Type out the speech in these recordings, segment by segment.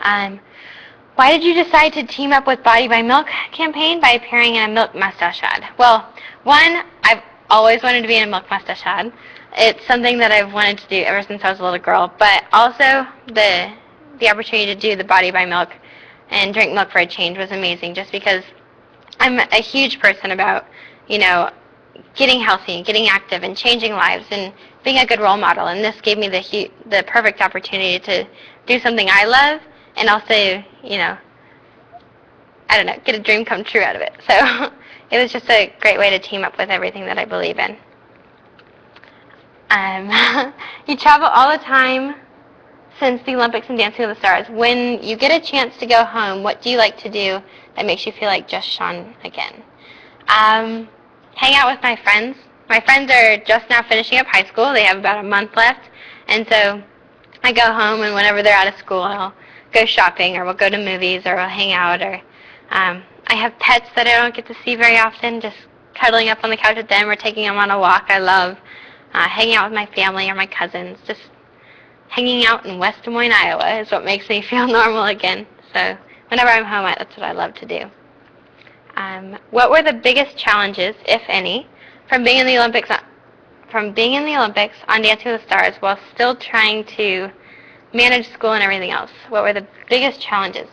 Um, why did you decide to team up with Body by Milk campaign by appearing in a milk mustache ad? Well, one, I've always wanted to be in a milk mustache ad. It's something that I've wanted to do ever since I was a little girl. But also the opportunity to do the Body by Milk and drink milk for a change was amazing, just because I'm a huge person about, getting healthy and getting active and changing lives and being a good role model. And this gave me the perfect opportunity to do something I love and also, get a dream come true out of it. So it was just a great way to team up with everything that I believe in. You travel all the time since the Olympics and Dancing with the Stars. When you get a chance to go home, what do you like to do that makes you feel like just Shawn again? Hang out with my friends. My friends are just now finishing up high school. They have about a month left. And so I go home, and whenever they're out of school, I'll go shopping, or we'll go to movies, or we'll hang out. Or I have pets that I don't get to see very often, just cuddling up on the couch with them or taking them on a walk. I love hanging out with my family or my cousins. Just hanging out in West Des Moines, Iowa is what makes me feel normal again. So whenever I'm home, that's what I love to do. What were the biggest challenges, if any, from being in the Olympics on Dancing with the Stars while still trying to manage school and everything else? What were the biggest challenges?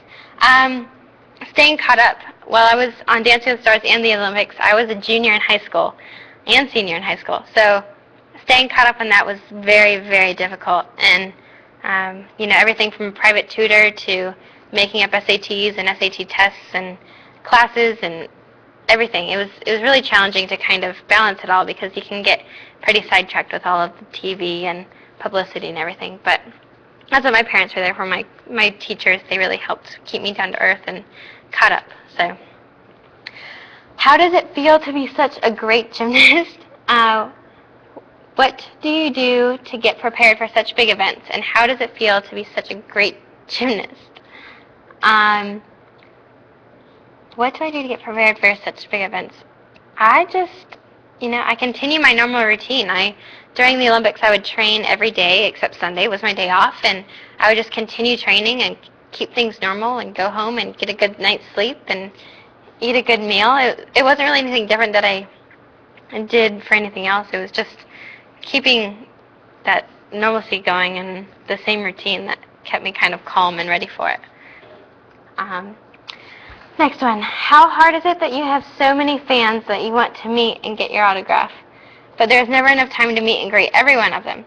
Staying caught up. While I was on Dancing with the Stars and the Olympics, I was a junior in high school and senior in high school. So staying caught up on that was very, very difficult. And, everything from private tutor to making up SATs and SAT tests and classes and everything. It was really challenging to kind of balance it all, because you can get pretty sidetracked with all of the TV and publicity and everything. But that's what my parents were there for. My teachers, they really helped keep me down to earth and caught up. So, how does it feel to be such a great gymnast? What do you do to get prepared for such big events, and how does it feel to be such a great gymnast? What do I do to get prepared for such big events? I just, I continue my normal routine. During the Olympics, I would train every day except Sunday was my day off, and I would just continue training and keep things normal and go home and get a good night's sleep and eat a good meal. It wasn't really anything different that I did for anything else. It was just keeping that normalcy going and the same routine that kept me kind of calm and ready for it. Next one. How hard is it that you have so many fans that you want to meet and get your autograph, but there's never enough time to meet and greet every one of them?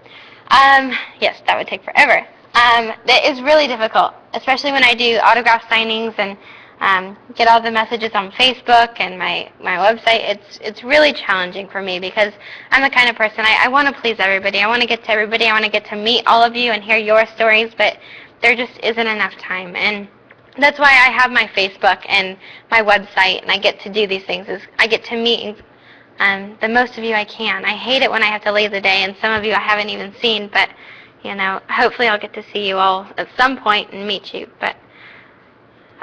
Yes, that would take forever. That is really difficult, especially when I do autograph signings and get all the messages on Facebook and my website. It's really challenging for me, because I'm the kind of person, I want to please everybody. I want to get to everybody. I want to get to meet all of you and hear your stories, but there just isn't enough time. And that's why I have my Facebook and my website, and I get to do these things. I get to meet the most of you I can. I hate it when I have to leave the day, and some of you I haven't even seen, but hopefully I'll get to see you all at some point and meet you. But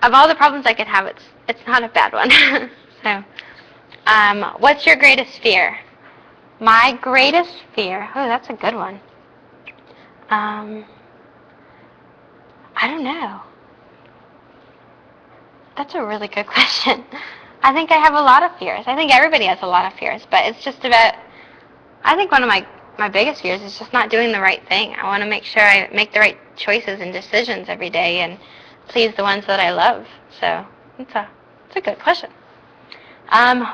of all the problems I could have, it's not a bad one. So, what's your greatest fear? My greatest fear? Oh, that's a good one. I don't know. That's a really good question. I think I have a lot of fears. I think everybody has a lot of fears, but it's just about, I think one of my biggest fears is just not doing the right thing. I want to make sure I make the right choices and decisions every day and please the ones that I love. So it's a good question.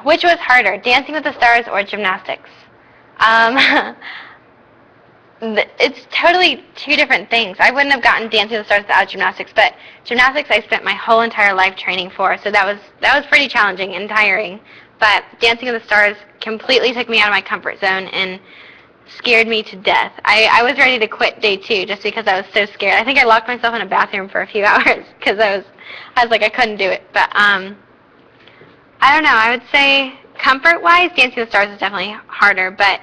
Which was harder, Dancing with the Stars or gymnastics? It's totally two different things. I wouldn't have gotten Dancing with the Stars without gymnastics, but gymnastics I spent my whole entire life training for, so that was pretty challenging and tiring. But Dancing with the Stars completely took me out of my comfort zone and scared me to death. I was ready to quit day 2 just because I was so scared. I think I locked myself in a bathroom for a few hours because I was like, I couldn't do it. But I don't know. I would say comfort-wise, Dancing with the Stars is definitely harder, but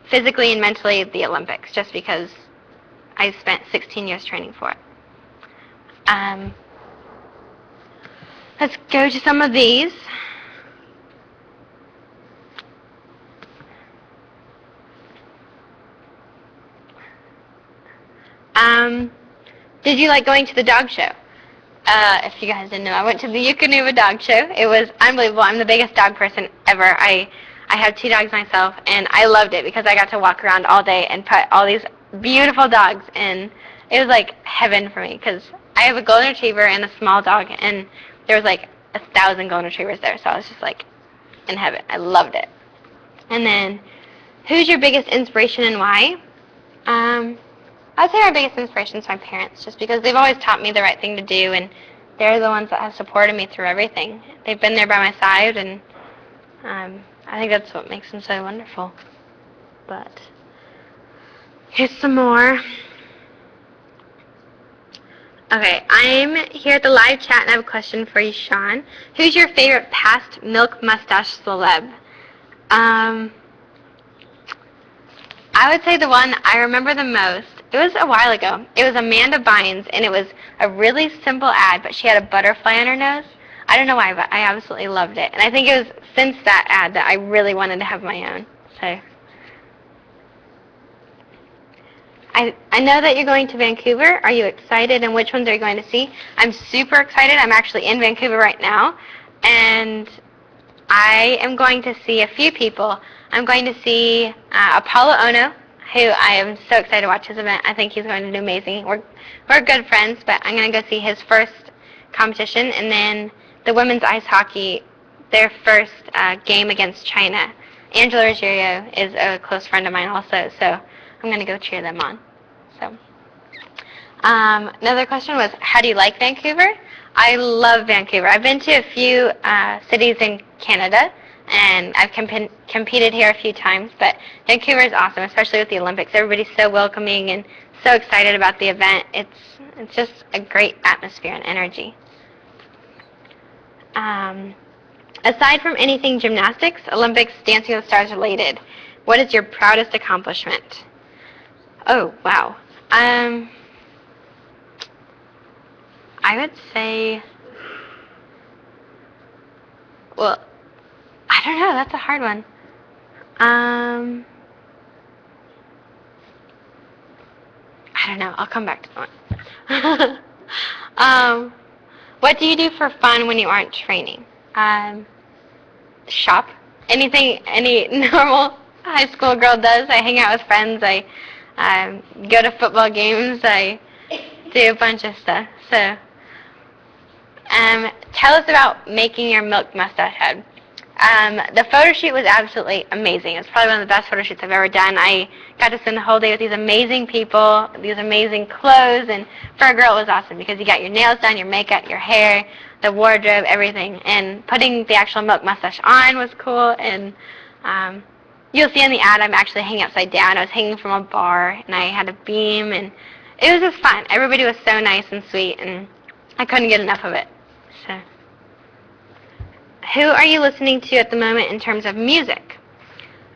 physically and mentally, the Olympics, just because I spent 16 years training for it. Let's go to some of these. Did you like going to the dog show? If you guys didn't know, I went to the Yukonuba Dog Show. It was unbelievable. I'm the biggest dog person ever. I have 2 dogs myself, and I loved it because I got to walk around all day and pet all these beautiful dogs, and it was like heaven for me because I have a golden retriever and a small dog, and there was like 1,000 golden retrievers there, so I was just like in heaven. I loved it. And then, who's your biggest inspiration and why? I'd say my biggest inspiration is my parents, just because they've always taught me the right thing to do, and they're the ones that have supported me through everything. They've been there by my side, and I think that's what makes them so wonderful. But here's some more. Okay, I'm here at the live chat, and I have a question for you, Shawn. Who's your favorite past milk mustache celeb? I would say the one I remember the most, it was a while ago. It was Amanda Bynes, and it was a really simple ad, but she had a butterfly on her nose. I don't know why, but I absolutely loved it. And I think it was since that ad that I really wanted to have my own. So I know that you're going to Vancouver. Are you excited, and which ones are you going to see? I'm super excited. I'm actually in Vancouver right now, and I am going to see a few people. I'm going to see Apollo Ono, who I am so excited to watch his event. I think he's going to do amazing. We're good friends, but I'm going to go see his first competition, and then the women's ice hockey, their first game against China. Angela Ruggiero is a close friend of mine also, so I'm going to go cheer them on. So, another question was, how do you like Vancouver? I love Vancouver. I've been to a few cities in Canada, and I've competed here a few times, but Vancouver is awesome, especially with the Olympics. Everybody's so welcoming and so excited about the event. It's just a great atmosphere and energy. Aside from anything gymnastics, Olympics, Dancing with the Stars related, what is your proudest accomplishment? Oh, wow. I would say, well, I don't know. That's a hard one. I don't know. I'll come back to that one. What do you do for fun when you aren't training? Shop. Anything any normal high school girl does. I hang out with friends. I go to football games. I do a bunch of stuff. So, tell us about making your milk mustache head. The photo shoot was absolutely amazing. It was probably one of the best photo shoots I've ever done. I got to spend the whole day with these amazing people, these amazing clothes, and for a girl it was awesome because you got your nails done, your makeup, your hair, the wardrobe, everything. And putting the actual milk mustache on was cool, and you'll see in the ad I'm actually hanging upside down. I was hanging from a bar, and I had a beam, and it was just fun. Everybody was so nice and sweet, and I couldn't get enough of it. So, who are you listening to at the moment in terms of music?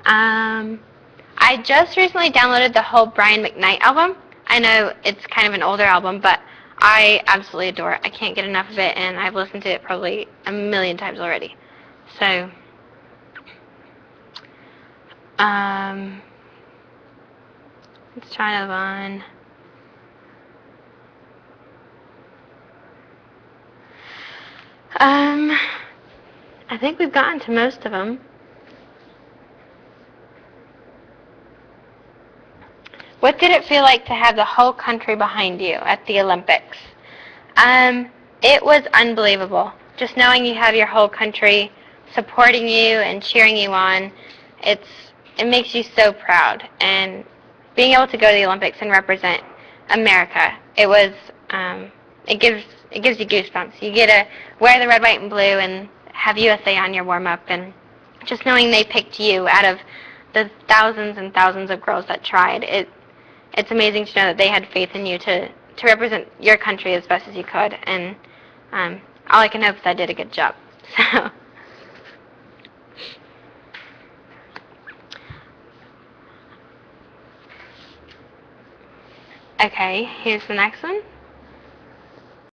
I just recently downloaded the whole Brian McKnight album. I know it's kind of an older album, but I absolutely adore it. I can't get enough of it, and I've listened to it probably a million times already. So, let's try another one. I think we've gotten to most of them. What did it feel like to have the whole country behind you at the Olympics? It was unbelievable. Just knowing you have your whole country supporting you and cheering you on, it makes you so proud. And being able to go to the Olympics and represent America, it gives you goosebumps. You get to wear the red, white, and blue and have USA on your warm-up, and just knowing they picked you out of the thousands and thousands of girls that tried, it's amazing to know that they had faith in you to represent your country as best as you could, and all I can hope is I did a good job. So, okay, here's the next one.